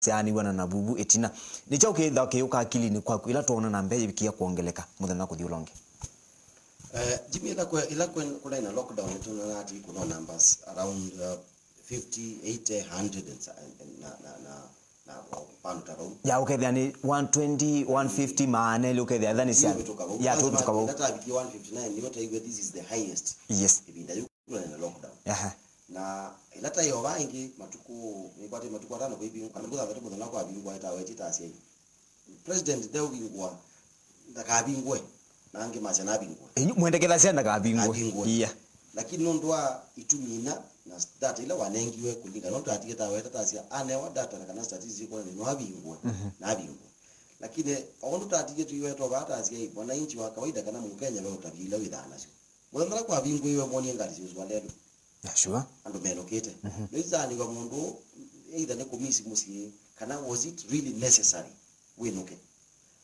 siani wana na bubu etina ni chauke ndake yuka akili ni kwa ila tuona na mbeje bikia kuongeleka muthana kuthulonge Jimmy ila kuna ina lockdown tuna ati kuna numbers around 50 80 100 na pantaro ya okay yani 120 150 maana ile okay then is ya tu tukabo data biki 159 ni what this is the highest yes ibinda yuko na lockdown na ilata yo bangi matuku nipate matuku atano kwa hivi kana mutha ngatu mutha kwa bingwa eta wetita asia president deu bingwa ndakabingwe nange macha na bingwa mwendekeza cia ndakabingwe iya lakini nondwa itumina na data ile wanengiwe kulinga ndo atigeta weta asia anewa data na kana statistics kwa ni wabingwe na bingwa lakini ondo tatigeta iweto bata asia wananchi wa kawaida kana mukenya wao tabila widana sio mutha kwa bingwe iwe moni ngali sio swalelo. Yeah, sure. And melokete. Lezani kwa mundu either ne komisi musi kana was it really necessary? We noke.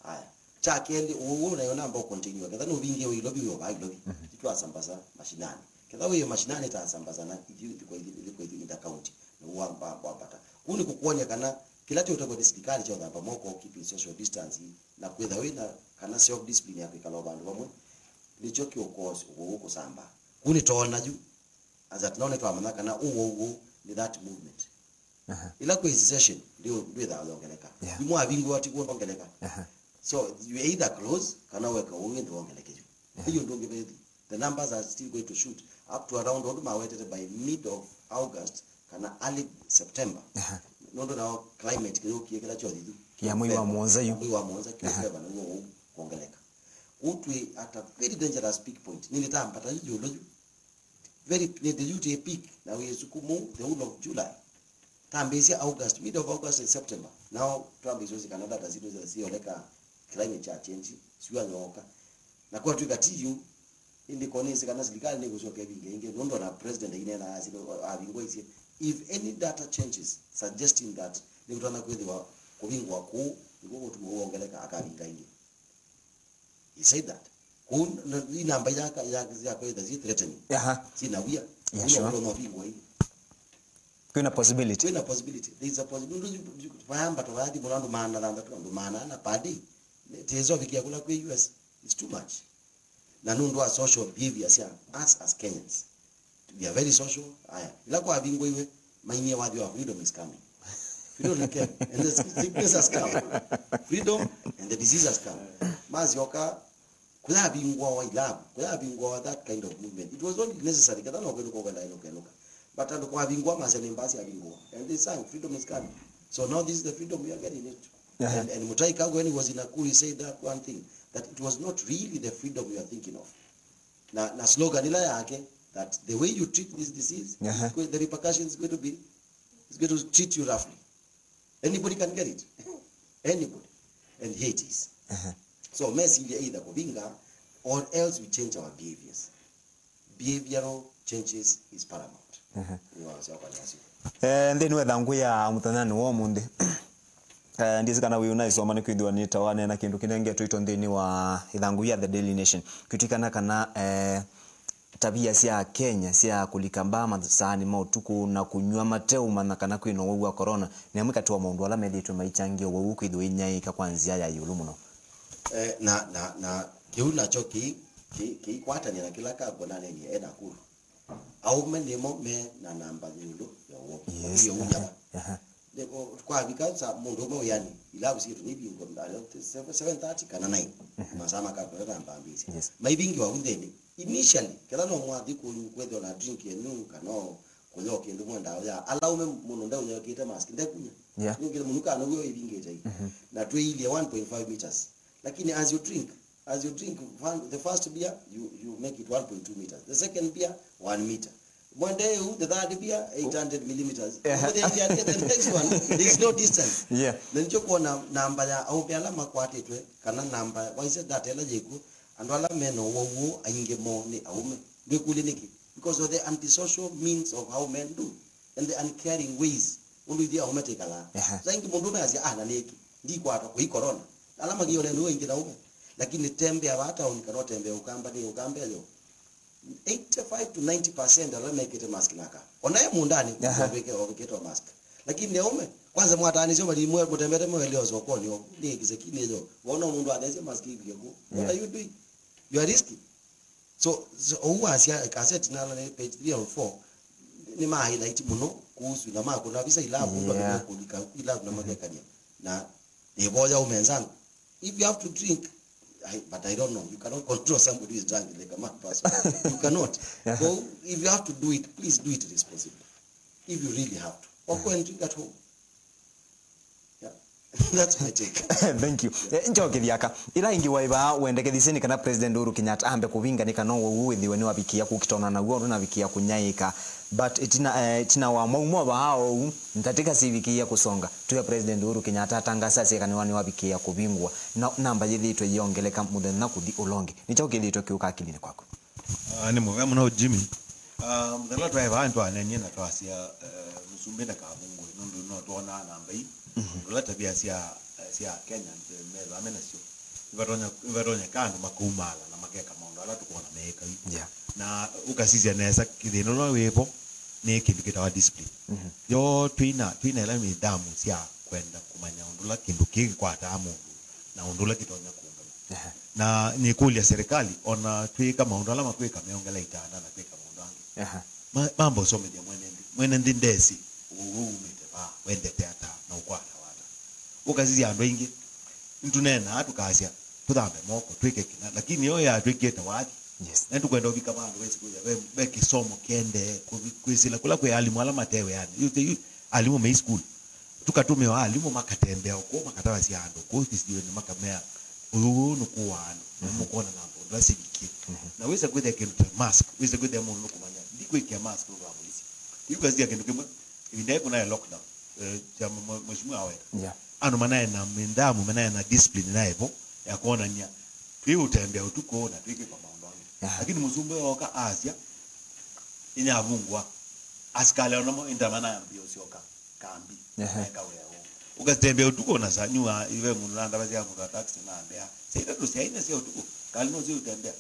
Aya. Chakeli uwo na yona ambao continue. Kadha no binge we lobby yo ba lobby. Kitu asambaza mashinani. Kadha we mashinani ta asambaza na kwa ile county. No wamba wapata. Kuni kukuonya kana kila cyo utago serikali cyo ngamba moko keep social distance na kwetha we na kana self discipline yako ikalo bandu bamwe. Licho kiokozi uko samba. Kuni tona ju as at none to amanaka na uwo ni that movement ila kwa session ndio da ongeleka bimu abingu ati ko ongeleka so you either close kana weka unge ndio ongeleke hiyo ndio ngebe the numbers are still going to shoot up to around what my waited by mid of August kana early September nondo na climate kila chodhi ya mwi wa mwanza yu kile bana uwo ongeleka utwe at a very dangerous peak point nilitampata jolo very near the UTA peak now we sukumu the whole of July tambezi August mid of August and September now Trump is using Canada as it is leka climate change siwa nyoka na kwa tu katiyu indi konisi kana serikali ni kusoke binge nondo na president ine na asilo abingwa isi if any data changes suggesting that ni kutana kwethiwa kubingwa ku ngo tumuongeleka akabinga ingi he said that ni namba ya kwenda zi threatening sina wia no bingwa hivi kuna possibility there is a possibility bayamba to badi mulando maana landa to maana na padi tezo vikia kula kwa US it's too much na nundo social behavior sia as Kenyans we are very social aya ila kwa bingwa iwe mainye wadi wa freedom is coming freedom is coming and the sickness has come freedom and the disease has come mazioka kula bingwa wa ilabu kula bingwa wa that kind of movement it was only necessary kada no kwenda kwa ino but and kwa bingwa masene mbasi ya bingwa and they sang freedom is coming so now this is the freedom we are getting it and Mutai Kagwe when he was in Nakuru he said that one thing that it was not really the freedom we are thinking of na slogan ila yake that the way you treat this disease the repercussions is going to treat you roughly anybody can get it anybody and here it is so message either kubinga or else we change our behaviors. Behavioral changes is paramount. Then we thangu ya mutanani wo munde. Ndisi kana wiuna isoma ni kwithwa ni tawane na kindu kinenge twito ndini wa ithangu ya The Daily Nation. Kutikana kana tabia cia Kenya cia kulikamba masani mautuku na kunywa mateu mana kana kwino wewe wa corona. Ni amika tu maundu ala medhitu maichangia wewe kwithwa inyai ka kwanzia ya yulu muno. Na kiuna choki ki kwata ni na kila ka bonane ni Nakuru au mendemo me na namba yulu yo unyaba deko kwa bikaza mundu mo yani ilabu situ ni bingo ndalo 7:30 kana 9 masama ka kwa namba mbisi maibingi wa undeni initially kala no mwathi kwetho na drink yenu kano kuyo kindu mwenda ya alaume muno nda unyakite mask ndekunya ngire munuka no yo ibingete na tweile 1.5 meters lakini as you drink the first beer you make it 1.2 meters, the second beer 1 meter, one day the third beer 800 millimeters, but then the next one there is no distance. Then choko na namba ya au pela makwate twe kana namba why is that ela jeku and wala meno wo ainge mo ni aume ndekule niki because of the antisocial means of how men do and the uncaring ways undu dia umetekala zaingi mundu me asia na neki ndi kwa to corona alama giyo ndio ingi na ume lakini tembe hata unikano tembe ukamba ni ukambe leo 85 to 90% ala make it mask naka onaye mundani weke mask lakini neume kwanza mwatani sio bali mwe mutembete mwe leo sokoni yo ni kizekini hizo waona mundu anaweza maskini yako what are you doing you are risky so who asia cassette na page 3 or 4 ni ma highlight muno kuhusu na ma kuna visa ilabu ndo kulika ilabu na magekania na boya umenzangu if you have to drink but I don't know you cannot control somebody who is drunk like a mad person you cannot so if you have to do it please do it responsibly if you really have to or go and drink at home. That's my take. Thank you. Njoke thiaka. Ila ingi waiba wende kethisini kana President Uhuru Kenyatta ambe kuvinga nika no withiwe ni wabikia kukitona na guo na bikia kunyaika but itina wa maumo ba hao ntatika sivikia kusonga tuya President Uhuru Kenyatta atangasa sika ni wani wabikia kubingwa na namba yithitwe yongeleka muthenya na kuthi ulongi nichoke thitwe kiuka akilini kwako. Ni muga muno Jimmy. Muthenya twa antu anenye na twasia musumbe na kabungu no tuona namba hii la tabia sia Kenya meza amena sio ivaronya kandu makumala na makeka maundu ala tukona meka na ukasizia nesa kithino no wepo ni kindu kitawa discipline yo twina ila midamu sia kwenda kumanya undula kindu kiki kwa tamu na undula kitonya kuunga na ni kulia serikali ona twika maundu ala makweka meongela itana na kweka maundu angi mambo some dia mwenendi ndesi umete ba wende teata na ukwata wata ukazizi ando ingi ntunena atukasia tuthambe moko twike kina lakini yo ya twiketa wati yes na tukwenda ubika bandu wesi kuya be kisomo kende kwisila kula kwa alimu ala matewe yani you alimu me school tukatume wa alimu makatembea uko makatawa ando ko kisiwe ni makamea uyu nukuwana mukona nambo ndasibiki na wesa kwenda kintu mask wesa kwenda mundu kumanya ndikwe mask kwa polisi yukaziya kintu kimwe ibindai kuna lockdown chama mheshimiwa aweta ano manaye na mindamu manaye na discipline naye po ya kuona nya hiyo utembea utuko na twike kwa maondo lakini msumbe waka Asia inyavungwa askale onamo indamana ambio sioka kambi eka wewe ukatembea utuko na sanyua iwe munanda basi ya kwa taxi na ambia saida tu saina sio utuko kalino sio utembea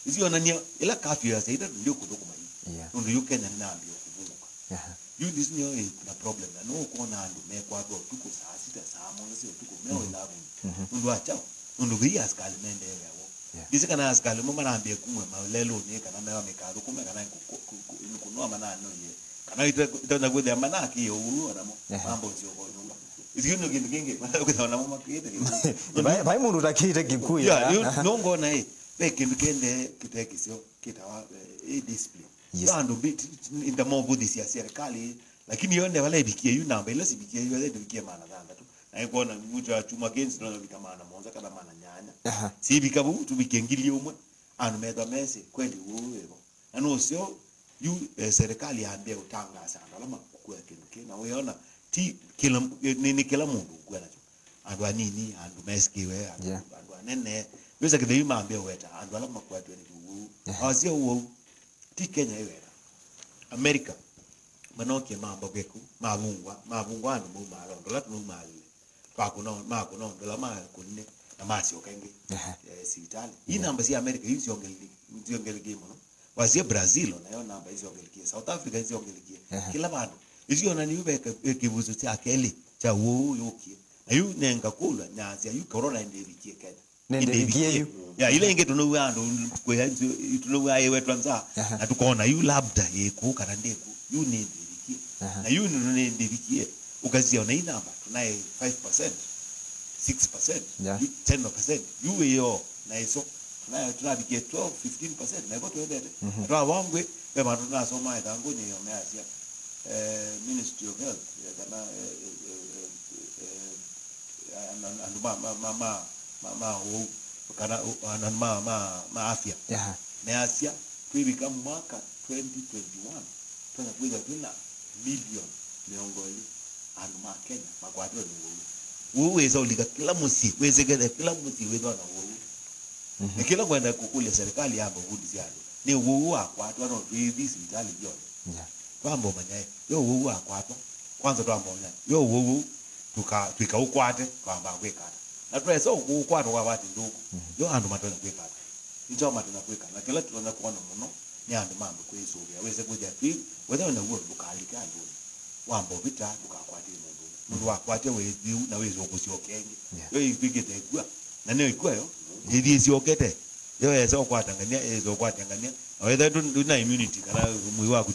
izio nania ila kafi ya saida ndio kutoka mai ndio Kenya na ambio kuvunguka you this new na problem na no kona andu me kwa do tuko saa sita saa moja sio tuko meo ilabu ndio acha ndio via askali mende yao disi kana askali mama naambie kumwe malelo ni kana mewa mekaru kumwe kana kunua manano ye kana itaona gwede manaki yo ulu na mambo sio kwa nyumba izio no kingi kwa mama kiete bai mundu takite kikuya no ngona be kindu kende kiteki sio kitawa discipline ando bit in the mob this ya serikali lakini yone wala ibikie yu namba ile sibikie yu wala ibikie maana dhanda tu na kuona mmoja chuma against ndio bika maana moja kana maana nyanya si bikabu tubikengili umwe anu meda mese kweli wewe anu sio yu serikali yaambia utangaza alama kwa kindu kina unaona ti kila ni kila mundu kwa nacho andu anini andu meskiwe andu anene weza kidhi maambia weta andu alama kwa tu ni awazia uo ti Kenya iwe America manoke mambo geku mavungwa anu mumalo ndola tunumali makuno ndola makunne na masi okenge sitali hii namba si America hizi ongeliki mno wazia Brazil na yo namba hizi ongeliki South Africa hizi ongeliki kila bandu hizi ona ni ube kibuzo cha keli cha wo yoki na yu nenga kula nyazi yu corona ndibikie Kenya nende ya ile inge tunuwa ndo kwa tunuwa yewe twanza na tukaona yu labda yeko kana ndeku yu ndibikie na yu ndibikie ukaziona ina namba tunaye 5% 6% 10% yu hiyo na hizo tunabikie 12 15% na iko tuende ndio wangwe bema tunasoma itangu ni yomeasia Ministry of Health kana kana afya na Asia tuibika mwaka 2021 tunakuja tuna milioni miongoni anuma Kenya makwatro ni uweza ulika kila musi wezekeza kila musi wewe na wewe ni kila kwenda kukule serikali hapo hudi ziani ni wewe akwatro no hivi sitali yote kwambo manyaye yo wewe akwatro kwanza twambo manyaye yo wewe tuka ukwate kwamba kwekata na twesa ukwate kwa watu ndugu yo andu matona kwekata njo matona kwekata na kila tunaona kuona muno ni andu mambo kweso ya weze kuja fi whether na uo lukalika ndu wambo vita tukakwati mundu wakwate weziu na wezo kusiokenge yo ipigete kwa na ne ikwa yo ndi siokete yo eza kwatangania ezo kwatangania whether tuna immunity kana mwi wako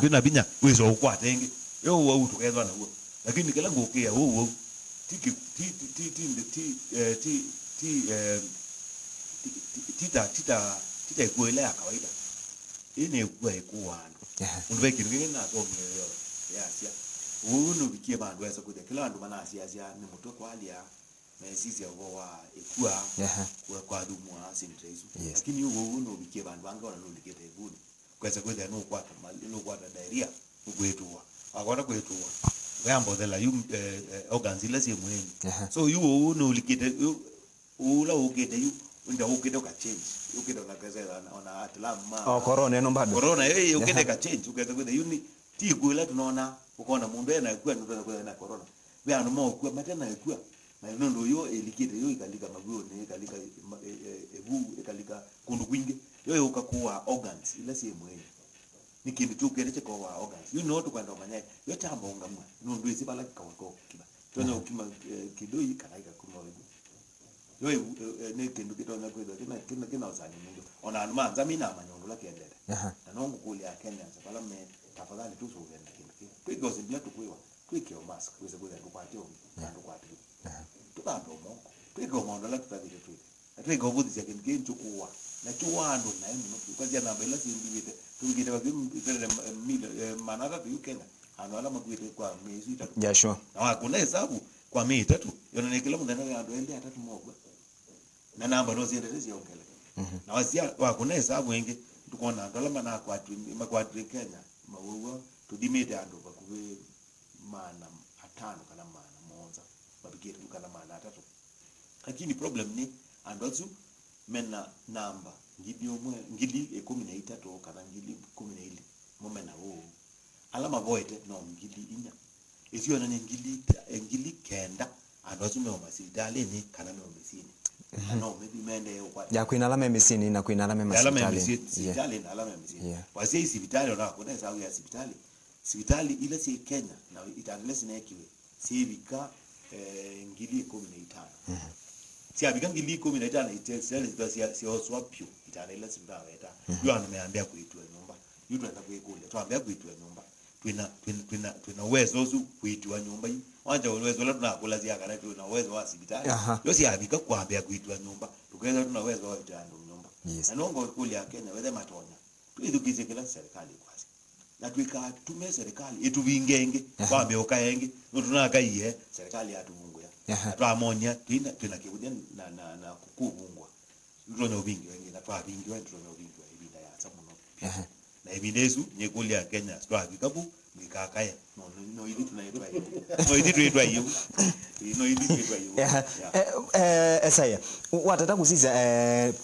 tuna binya wezo kwatenge yo wo tukeza na huo lakini kila ngokia wo tiki tita ikuele ya kawaida ine kwa ikuwana unwe kitu kingine na tomi yo yasia uno bikie bandu wesa kuja kila bandu bana asia ni muto kwa hali ya mesisi ya wa ikua kwa dumwa sinitrezu lakini uno bikie bandu banga wana ndikete ibuni kwesa kuja no kwa diarrhea kwetuwa akona kwetuwa ngambo dela yu organs ile si muhimu so yu uno likete ula ukete yu ndio ukete ka change ukete unakazela ona atlama corona eno bado corona ukete ka change ukete kwa yu ti kuila tunaona ukaona mundu ena kwa ndo na corona we anu mo kwa matena kwa na ndo yo elikite yo ikalika maguo ne ikalika ebu ikalika kundu kwingi yo ukakuwa organs ile si muhimu ni kindu tukere kwa organs you know to kwenda manya yo chamba ungamwa ndo isi bala kwa kiba tuna ukima kidoi kanaika kuma wewe yo ne kindu kitona kwa kina usani mungu ona manza mina amanyondo la kiendele na nongo kule ya Kenya sabala me tafadhali tu so uende kindu kwigo zimbia tukwiwa kwikio mask kweze kwenda kupatio ndo kwatio tukando mongo kwigo mondo la tutadile tu atwigo budhi ya kindu chukua na chuwando na emu kwa jana na bela simbite tungite wakimtele manara tu Kenya anwala makwite kwa miezi 3 yeah sure na hakuna hesabu kwa miezi 3 yona kila mtu anaenda ende 3 mogwa na namba no ziendelea ziongele na wasia hakuna hesabu wengi tukona dola mana kwa makwatri Kenya mawo tudimite ando bakuwe mana 5 kana mana monza babigire kana mana 3 lakini problem ni andozu mena namba ngili 13 kana ngili 12 momena wo alama voite no ngili inya isiyo na ngili kenda andozu me hospitali ni kana me hospitali no maybe mende kwa ya kuina alama mesini na kuina alama hospitali na alama mesini wasi hospitali ona kuna sababu ya hospitali ile si Kenya na itaendelea sinekiwe si vika ngili 15 si abika ngili 15 itesele si oswapio itaendelea simba weta yo ameambia kuitwa nyumba yutu atakuikule tuambia kuitwa nyumba tuna uwezo zu kuitwa nyumba hii wanja uwezo la tunakula zia kana tuna uwezo wa hospitali yo si abika kuambia kuitwa nyumba tukaweza tuna uwezo wa itando nyumba na nongo kule ya Kenya wethe matonya tuidukize kila serikali kwasi na tuika tume serikali etuvingenge kwambe okaenge tunakaiye serikali yatumungu ya twamonya tuna kibudia na kukubungwa ndono vingi wengi na twa vingi wetu ndono vingi wa ibida ya samuno na ibidesu nyekuli ya Kenya twa vikabu mikakaya no ili tunaitwa hiyo no ili tunaitwa hiyo no ili tunaitwa hiyo esaya watata kusiza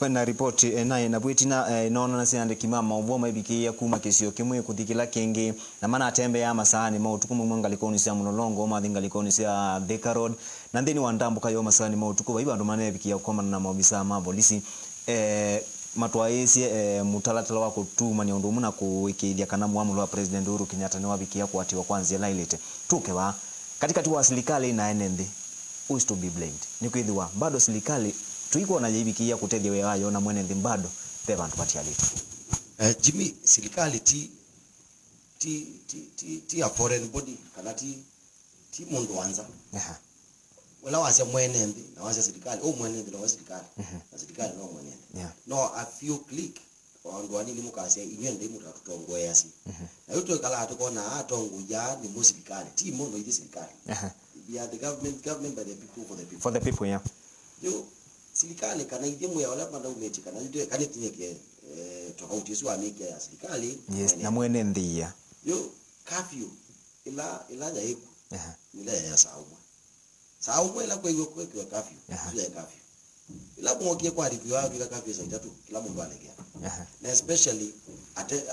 na report na bwetina nono na sinande kimama oboma ibikiya kuma kisio kimwe kuthikila kingi na mana atembe ya masani mautukumu mwangalikoni sia munolongo mathingalikoni sia Thika Road na ndeni wandambuka yo masani mautuku baiba ndo mane ibikiya komana na maobisa ma polisi matwaisi mutalatala wa kutuma ni undu muna kuikidia kana muamulo wa president Uhuru Kenyatta ni wabikia kuatiwa kwanza lailete tukewa katika tuwa serikali na NND who is to be blamed ni kwithiwa bado serikali tuiko na jibikia kutedia wewayo na mwenende bado beba ntupatia litu Jimmy serikali ti a foreign body kana ti mundu wanza wala wase mwenende na wase serikali mwenende na wase serikali na serikali no mwenende no a few click wandu anili mukase inyende mutatutongo yasi na yuto kala atukona atongo ya ni serikali ti mono ile serikali we are the government by the people for the people yeah yo serikali kana idemu ya wala manda umeti kana ndio kana tinyeke tofauti sio amiki ya serikali yes na mwenende ya yo curfew ila ya iko ile ya sawa ila kwa hiyo kwa curfew sio ya curfew ila mwokie kwa review ya bila curfew sasa tu kila mtu alegea na especially ate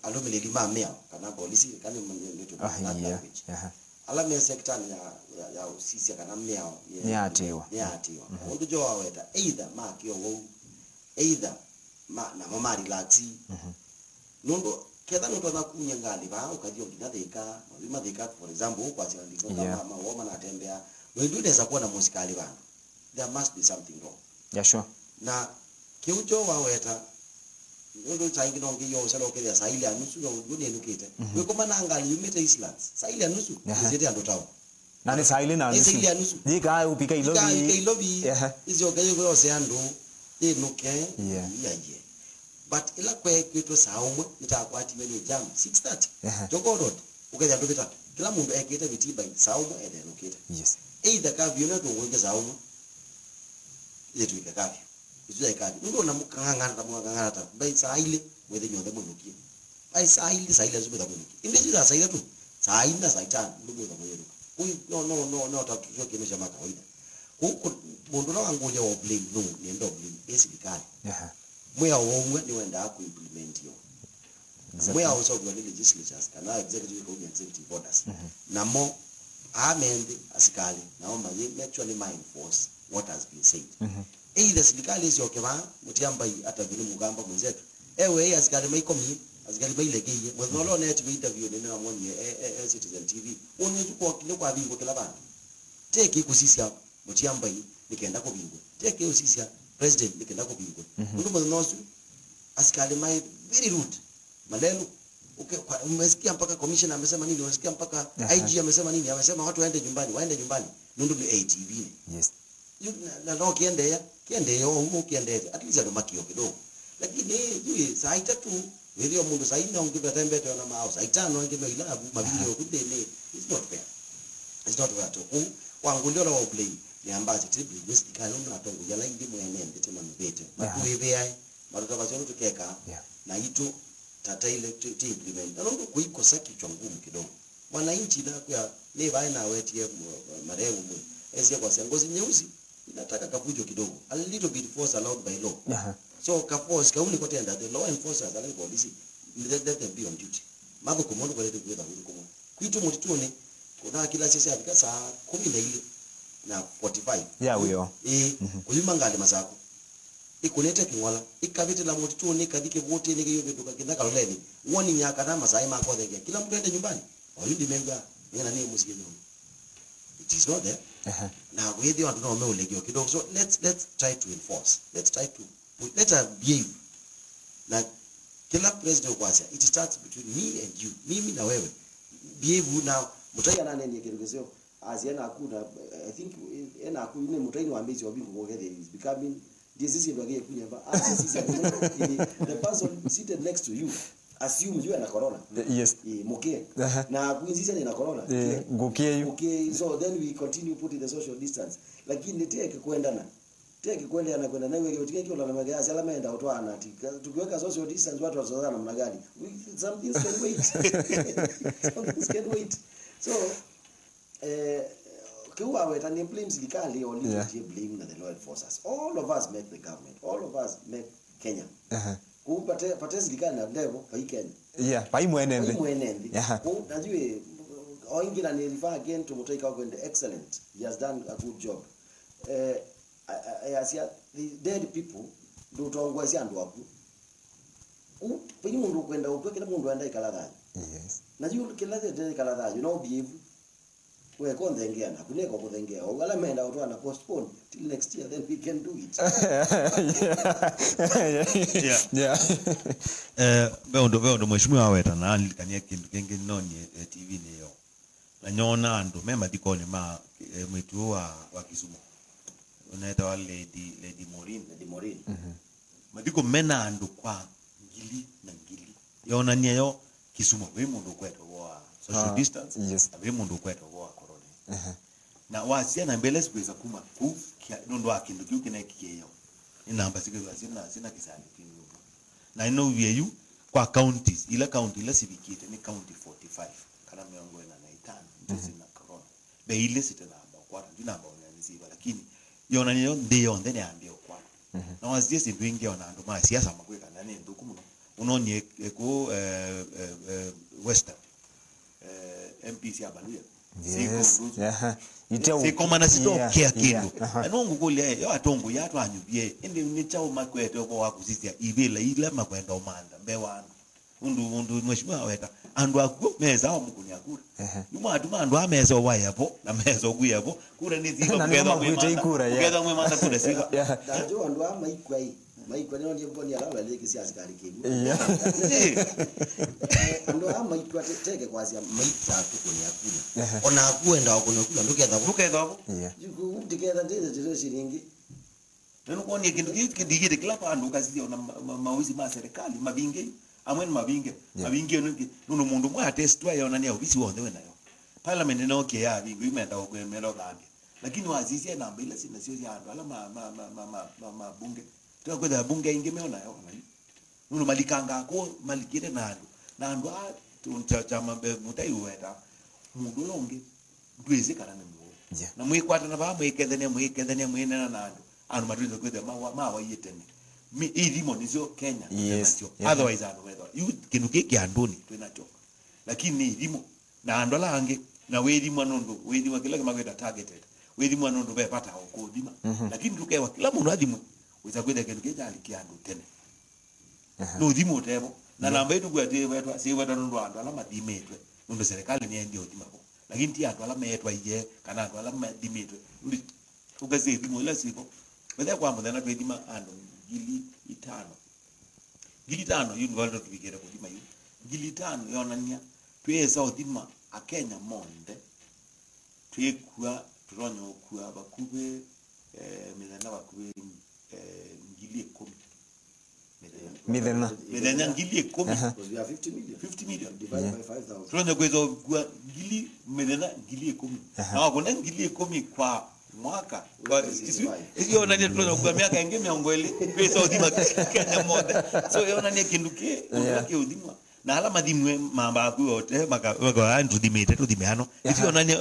alomele lima mea kana polisi kana mwenye ala me sector ya usisi kana mea ya atiwa ndio jo waweta either ma kio wo either ma na mama relaxi nundo kedha ndo na kunya ngali ba ukadio kinathika mathika for example kwa sio ndiko kama mawoma na tembea wewe ndio kuwa na musikali bana there must be something wrong yeah sure na kiujo waweta ndo chaingi no ngiyo sala okedia saili anusu no ngune nukite we koma na ngali yumete islands saili anusu zete ando tawo nani saili na anusu saili anusu dika upika ilobi izio kayo ko seando nuke yaje but ila kwe kwetu saumwe nitakwati meni jam 6:30 joko road ukaja ndo bita kila mundu ekete vitiba saumwe ede nukite yes either kavyo na to ngwe saumwe yetu ikakavyo izuya ikavyo ndo na mukanganga ta bai saile mwede nyonde munukie bai saile zubeta munukie inde jiza saile tu saina saitana ndo mwe mweru uyi no tatujo kimesha makawaida huko mundu na wanguja wa blame no ni ndo blame basically mwe awomwe ni wenda ku implement yo mwe also kwa legislatures kana executive kwa executive orders namo amende asikali naomba ye actually enforce what has been said either serikali hizo okeba mutiamba hata vile mugamba mwenzetu ewe asikali maikomi asikali mailegeye mwenolo net interview nene namoni Citizen TV onyeju kwa kile kwa bingo kila bana take kusisia mutiamba nikaenda kwa bingo take usisia president nikaenda kwa bingo ndio mwenzo asikali mai very rude malelo okay umesikia mpaka commissioner amesema nini umesikia mpaka IG amesema nini amesema watu waende nyumbani nundu ni ATV yes na no kiende yo kiende at least ndo makio kidogo lakini yeye saa 3 ndio mundu saa 4 ungibe tembe tena mao saa 5 ungibe ila mabili yokude ni it's not fair at all wangu ndio la blame ni ambazo triple risk kana na tongo ya laindi mwene nditema mbete matuwe ai maruta bazo tukeka na ito tata ile implement na ndo kuikosa kichwa ngumu kidogo wananchi na kwa ni baina na wetie marehemu mwe ezi kwa ngozi nyeusi inataka kafujo kidogo a little bit force allowed by law so force kauli kwa tenda the law enforcers are like police let them be on duty mambo kumono kwa letu kwa huko kumono kitu mtituni kuna kila sisi afika saa 10 na 45 huyo kuyuma ngali masako ikuleta kingwala ikavite la mtituni kadike wote nige yobe tukakenda kaloleni woni nyaka na masai mako thenge kila mtu aende nyumbani oyudi menga ngena ni musike nyumba it is not there now we the want to know legio kidogo so let's try to enforce let's behave na kila president kwasa it starts between me and you mimi na wewe behave now mutaya nane ni kirugesho asiana akuna I think ena akuna mutaini wa mbezi wa bingu kwa is becoming this is ndio yake kunyamba the person seated next to you assume you are na corona yes mukie na kuinzisha ni na corona ngukie you okay so then we continue putting the social distance lakini teke kwenda na kwenda nawe utike kio la magazi ala maenda utwana ati tukiweka social distance watu watazana namna gani something can wait so kwa weta ni blame serikali or leadership blame the law enforcers all of us make the government all of us make Kenya kupate serikali na ndevo pa Kenya pa imwenende najue oingina ni refer again to Mutaika Ogwende excellent he has done a good job the dead people do tongwazia ndo hapo penye mundu kwenda utoke kila mundu aenda ikaladha yes najua kila dead ikaladha you know behave we konthengea na kuneko kuthengea wala menda watu ana postpone till next year then we can do it beondo mheshimiwa weta na alikania kindu kingi noni TV niyo na nyona ando mema dikone ma mwitu wa Kisumu unaita wa lady Morin madiko mena ando kwa ngili yona niyo Kisumu we mundu kweto wa social distance yes we mundu kweto wa corona na wasia na mbele siweza kuma ku ndo akindu kina kiyo inamba sikeza sina kisani kindu na ino view kwa counties ila county la civikite ni county 45 kana miongo na 5 sina corona be ile sitanamba kwa namba unaniziba lakini yona niyo ndio ndene ambio kwa na wasia si wingi ona ndo ma siasa makweka nani ndo kumuno unonie ko western MPC abaluya yes siko mana sitokea kindu anongu kule yo atongo yatu anyubie ende ni chao makwete obo wakusisia ibela ile makwenda omanda mbewana undu mheshimiwa weta andu akuo meza wa mukuni akura yuma atuma andu ameza wa yapo na meza ogu yapo kura ni ziba kugeza mwe manda kura siga dajo andu maikwa ndio ndio mboni alala ile kisi askari kibu andu maikwa teke kwazi maikwa tukuni akura ona akuenda wakuna kula nduketha yuko ndiketha ndeze shilingi neno kwa ni kindu kidigire kila pandu kazi ona mauzi ma serikali mabinge amwen mabinge nuno mundu mwa test wa yona ni obisi wonde wenayo parliament no ke ya bingu imenda okwemelo gambi lakini wazisia na mbele sina sio ya ndo ala ma bunge tukwenda bunge ingemeona yo nuno malikanga ko malikire na ndo chama mutai weta mundu longe ndweze kana mwo na mwikwata na ba mwikethania mwinena na ando matuzo kwenda mawa yetene irimo nizo Kenya otherwise ando weather you kindu kiki andoni twenacho lakini irimo na ando lange na werimo anondo werimo kila kama kwenda targeted werimo anondo bepata okodima lakini tukewa kila mundu adimo weza kwenda kindu kiki alikiando tene no dimo tebo na namba yetu kwa wetu si wetu ando ando ala madimetwe ndo serikali ni ndio dima ko lakini ti ando ala metwa ye kana ando ala madimetwe ugaze dimo la siko bada kwa mudana twedima ando gili itano univaldo tubigera kudima yu gili itano yonania tweza odima akenya monde twekua turonyo kwa bakube medana bakube ngili 10 medana ngili 10 because we have 50 million divided by 5000 turonyo kwezo kwa ngili medana ngili 10 na kuna ngili 10 kwa mwaka hiyo nani tunaona kwa miaka ingine miongoli pesa udima Kenya moja so yona ni kinduke unake udima na ala madimwe mamba ku yote maka andu dimete to dimeano hiyo nani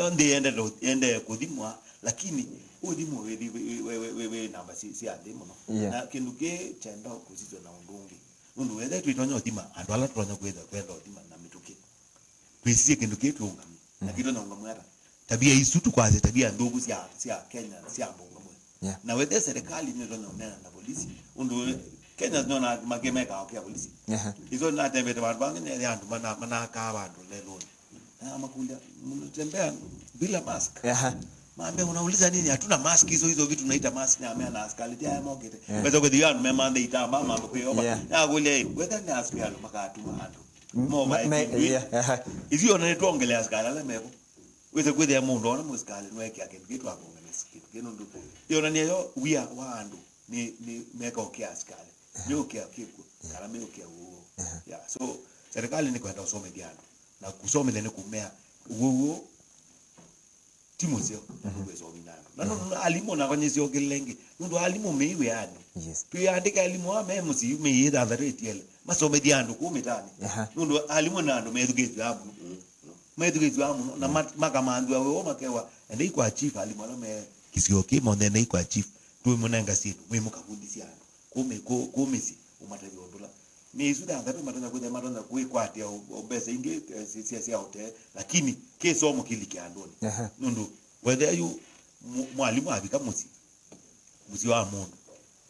ende kudimwa lakini udimo we namba si adimo no na kinduke chenda kuzizwa na undungi undu wethe twitonya udima andu ala tutonya kwenda udima na mituke twisiye kinduke tuungami na kitu na ungamwara tabia isutu kwaze tabia ndogo sia Kenya sia bongo mwe na wethe serikali ni ndo nena na polisi undu Kenya nona magemeka kwa polisi hizo na tembea bantu bangine ya andu mana ka bantu lelo na makulia mnatembea bila mask maambe unauliza nini hatuna mask hizo vitu tunaita mask na amea na askari ya mokete bezo kwa diano mema ndio itamba mambo kwa yoba na kule wethe ni askari alo makatuma andu mobile hizo unanitoongelea askari ala meko weze kwede ya mundu ona muskale nweke yake kitu hapo ngesikitu kenondo yona niyo wia wandu ni meka okia askale nyokia kiku kala meokia uo so serikali ni kwenda usome diano na kusome lene kumea uo timosio uwezo minano na alimo na kwenye sio kilenge ndo alimo meiwe yani pia andika alimo ame musi meida dharetiele masome diano kumitani ndo alimo nando medugetu hapo medugetu hapo na makamandu wewe makewa ndai kwa chief alimo me kisio kimo ndai kwa chief tu munanga situ mwe kabundisi yani kumisi umatavi ondola mezuda ngatu matana kwenda matana kuikwati obese inge sisi hote lakini kesomo kiliki andoni nundu whether you mwalimu abika musi wa mundu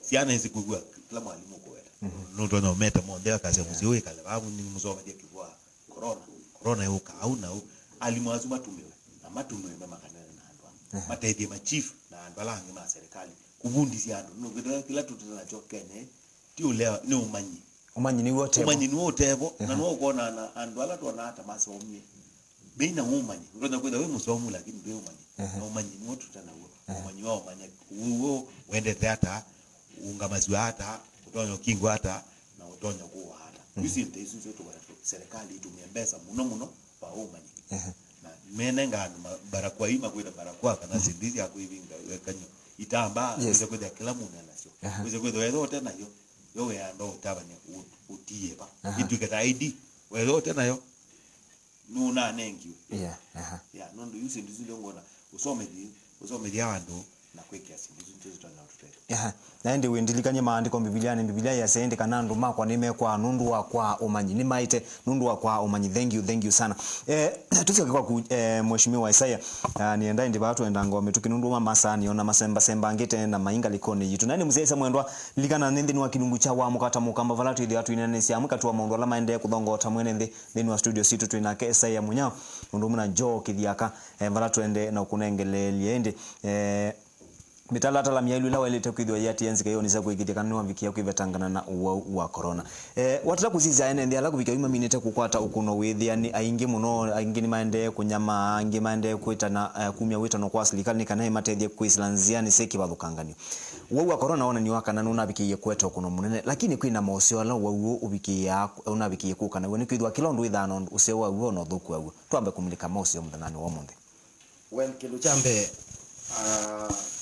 siana hizi kugua kila mwalimu ko weta nundu no meta monde akaze musi we kale babu ni muzoma je kivwa corona yuka au na alimu azuma tumewe na matumewe mama kanana na andwa mataidia machief na andwala ngima serikali kubundisi ando nundu kila tutana chokene ti ulewa ni umanyi ni wotebo na no kuona na andwala tuona hata masomye beina umanyi ndio kwenda wewe musomu lakini ndio umanyi na umanyi ni wotu tana huo umanyi wao umanyi huo wende hata ungamazwa hata utonyo kingo hata na utonyo kuwa hata hizi ndio hizo zote kwa serikali itumie pesa muno pa umanyi na menenga barakwa ima kwenda barakwa kana sindizi yako hivi kanyo itamba ndio kwenda kila mundu anasio ndio kwenda wewe tena hiyo yo ya ndo tabanya utie ba ituketa ID wewe tena yo nuna nengi nondo yusi ndizo ngona usome di abantu na kwiki sibizu tona tutete yeah na ndi wendilikanye maandiko Biblia yasende kana nduma kwa nimekwa nundu wa kwa umanyi nimaite nundu wa kwa umanyi. Thank you sana tusoke kwa mheshimiwa Isaiah nienda ndi batu enda ngome tukinundu wa masani ona masemba ngete na mainga likone yitu nani mzee mwendwa likana nindi ni wa kilungu cha wa mukata mukamba valatu ili atu inene sia mukatu wa maundu ala maende kuthongota mwene ndi wa studio situ twina ke Isaiah munyao nundu muna jo kithiaka valatu ende na kunengelelie ende mitala tala miailu la wale tekwidwa yati yanzika yo nisa kuigitia kanwa vikia kuivetangana na wa corona watata kuziza ene ndi ala kubikia yuma minete kukwata ukuno wethi yani aingi muno aingi ni maende kunyama aingi maende kuita na kumya wita no kwa serikali kana matethie kuislanzia ni seki bathukangani wa corona ona ni wakana nuna bikiye kweta ukuno munene lakini kwina mosio ala wa ubikia una bikiye kukana we ni kwidwa kilondu ithano usewa uo no thuku agu twambe kumulika mosio muthanani wa munde when kindu chambe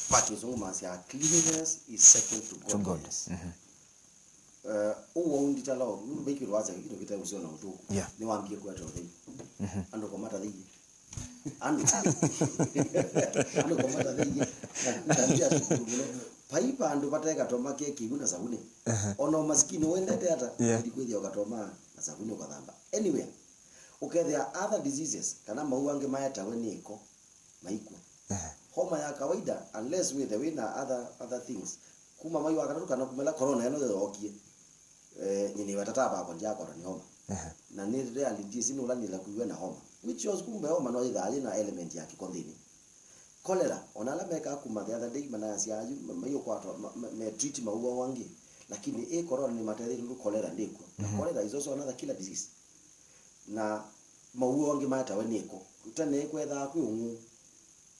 but uzungumazia cleanliness is second to godliness. Uwo nditalo mbiki rwaza kitu kita usio na uthuku ni waambie kwa tothi ando kwa mata thigi ando kwa mata thigi ndio paipa ando bateka toma keki guna sabuni ono maskini wendete hata ndikwithia ukatoma na sabuni ukathamba anyway there are other diseases kana mauange mayata weniko maiko homa ya kawaida unless with the winner other things kuma mayu akatuka na kumela corona eno yokie nyini watataba kwa njia corona ni homa na ni reality sino ulani la kuiwe na homa which was kumbe homa no ida na element ya kikondini cholera onala meka kuma the other day mana siaju mayo kwa me treat mauwa wangi lakini corona ni material ndu cholera ndiko cholera is also another killer disease na mauwa wangi mata weniko utane kwetha kwiungu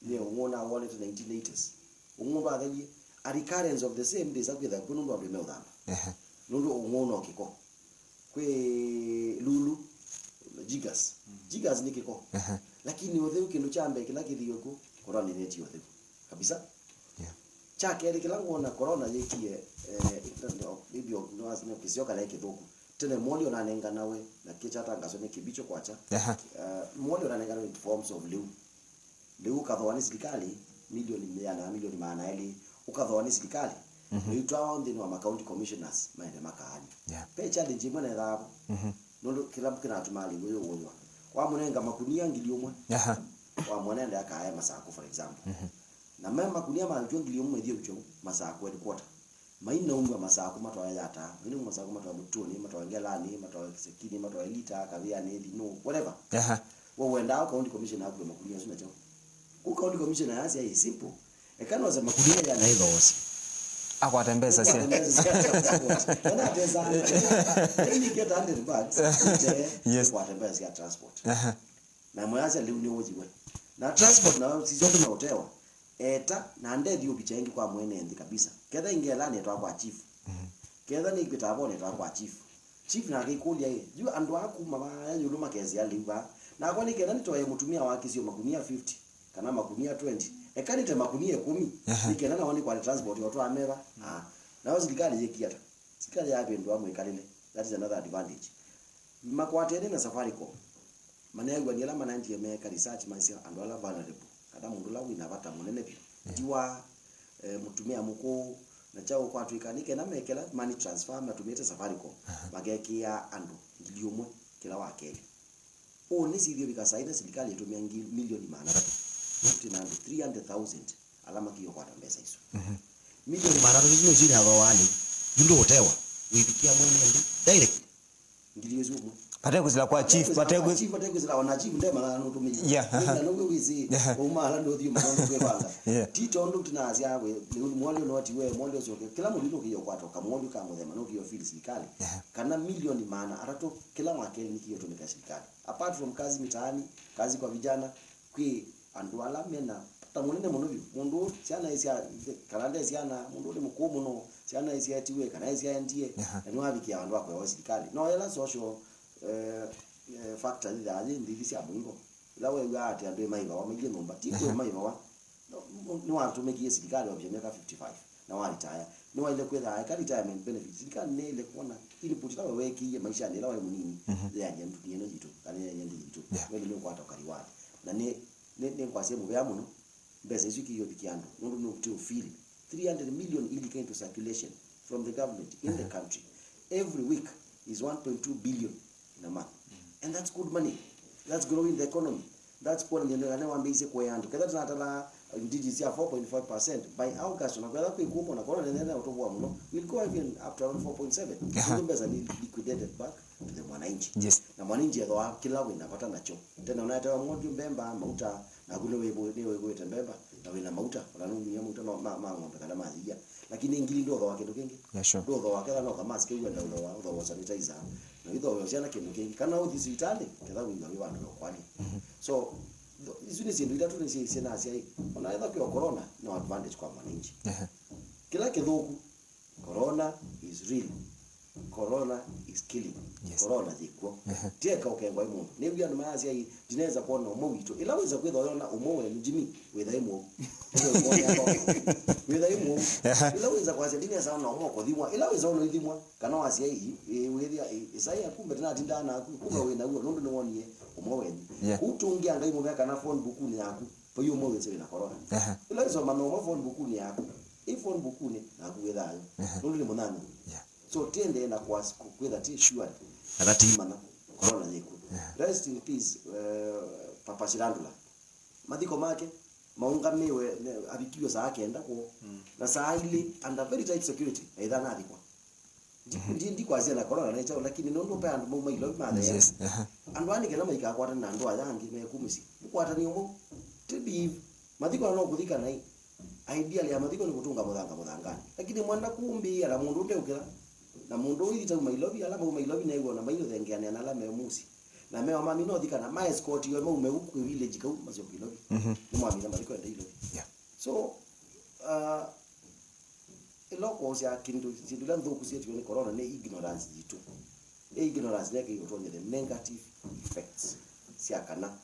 ni ngona wale to 1980s umumba thali a recurrence of the same days akwetha kunundu wa bimeuthana nundu ngono kiko kwe lulu jigas ni kiko lakini utheu kindu chambe kila kithio ku corona ni ti utheu kabisa chake ile kila ngona corona yekie bibio no asina kisio kana kithuku tene moli onanenga nawe na kichata ngaso ni kibicho kwacha moli onanenga in forms of leo kadhawani serikali milioni 100 na milioni 400 ukadhawani serikali ni town then wa county commissioners maende makani pe challenge mwana dhapo nondo kila mkina atumali wewe wa munenga makunia ngiliomwe wa mwanenda akaya masako for example na mema makunia ma ngiliomwe dio ucho masako headquarter maina unga masako matwa yata ni masako matwa mutuni matwa ngelani matwa kisekini matwa elita kavia ni no whatever wewe wenda county commissioner kwa makunia sina chao ukaudi commissioner yasi ya simple ekano za makunia ya na hilos akwatembeza sasa ana tesa ni get 100 bucks yes kwatembeza ya transport na moyaza leo ni wojiwe na transport na sizote na hotel eta na ndedi ubichengi kwa mwene ndi kabisa kedha ingelani etwa kwa chief kedha ni kitabo ne etwa kwa chief na akikulia yeye juu andu akuma ba yulu makezi ya liva na kwa ni kedha ni toye mutumia wake sio magunia 50 kana makunia 20 ekanite makunia 10 nikena na wani kwa transport watu ameva na wazi likali yekiata sikali ya bindu amwe kalile that is another advantage makwatene na Safaricom manegwa ni alama 90 America research myself and all vulnerable kada mundu la wina bata munene pia jiwa mutumia muko na chao kwa Afrika nike na mekela money transfer matumite Safaricom magekia andu ngiliomwe kila wakeli oni sivyo bikasaida serikali itumia milioni 300,000 alama kiyo kwa tambesa hizo milioni 300 zile hawa wale ndio hotewa uibikia mwene ndi direct ngiliyo zumu pate kuzila kwa chief pate kuzila wana chief ndema na nutumia na ndio wizi umala ndio dio mwanzo kwebanga tito ndo tunazi awe mwali no ati we mwali zoke kila mundu kiyo kwatoka mwali kama thema no kiyo fili serikali kana milioni maana arato kila mwaka ni kiyo tumika serikali apart from kazi mitaani kazi kwa vijana kwi andu ala mena tamunene muno mundu siana isia kalanda siana mundu ni mukumu no siana isia tiwe kana isia ndie ni wabikia andu akwa serikali no ela social factor ndi ndisi abungo lawe ngati andu maiva wamege nomba tiko maiva wa ni watu mekie serikali wa miaka 55 na wali taya ni wale kwenda ka retirement benefits serikali ne ile kuona ili puti lawe weki maisha ni lawe munini ya nyandu jitu kana nyandu jitu wewe ni kwa toka riwadi na ni kwa sehemu ya muno mbesa isu kiyo bikiando nundu no to feel 300 million ili into circulation from the government in the country every week is 1.2 billion in a month. And that's good money. That's growing the economy. That's kwa nyenye wambeze kwa yandu. Kada tunatala digits ya 4.5%. By August unakwenda kuikupa na corona nenda utoboa mno. We'll go even up to around 4.7. Mbeza ni liquidated back to the mwananchi. Yes. Na mwananchi ya kila wewe unapata nacho. Tena unaita mmoja mbemba mauta na kule wewe tembemba na wina mauta unanunua mauta na ngombe kana mazia. Lakini ingili ndo kwa kindu kingi. Yeah, sure. Ndo kwa kila no kama sikiwa ndo wa sanitizer. Na hizo wasiana kindu kingi kana uthi vitali kada winga wibandu kwani. So izuni zindu itatu ni sina asia hii. Unaenda kwa corona no advantage kwa mwananchi. Kila kidhuku corona is real. Corona is killing. Yes. Corona zikwo. Tieka ukengwa imundu. Nibi andu mayasia hii dineza kuona umo wito. Ila weza kwithoona umo we njimi witha imo. Witha imo. Ila weza kwasia dineza ona umo kothimwa. Ila weza ona ithimwa kana wasia hii withia isai akumbe tena tindana kumbe we na uo nundu no wonie umo we. Utungia ngai mu kana phone book ni yaku. Po yo mo weze na corona. Ila weza mano mo phone book ni yaku. Phone book ni na kuwetha ayo. Nundu ni munani. So tiende na kwa kwenda sure that mana corona yiko. Rest in peace Papa Shirandula. Madiko make maungamiwe abikiwa saa kenda ko na saa ile under very tight security aidha na adikwa. Ndi kwa zia na corona na chao lakini nondo pa andu mo ilo ma there. Andu ani kena maika kwata na ndo ayangi me kumisi. Kwata ni umo to be madiko no kuthika nai. Ideally ya madiko ni kutunga muthangani. Lakini mwana kumbi ala mundu ndeukira na mundu uyi ta mailobi ala mailobi na igo na mayo thengeane na ala me musi na me mami no thika na my escort yo mo me uku village ka mazo kilobi ni mami na mariko enda ilo so eloko sia kindu sidula ndo kusetu ni corona ne ignorance yitu ignorance yake yotonye the negative effects sia kana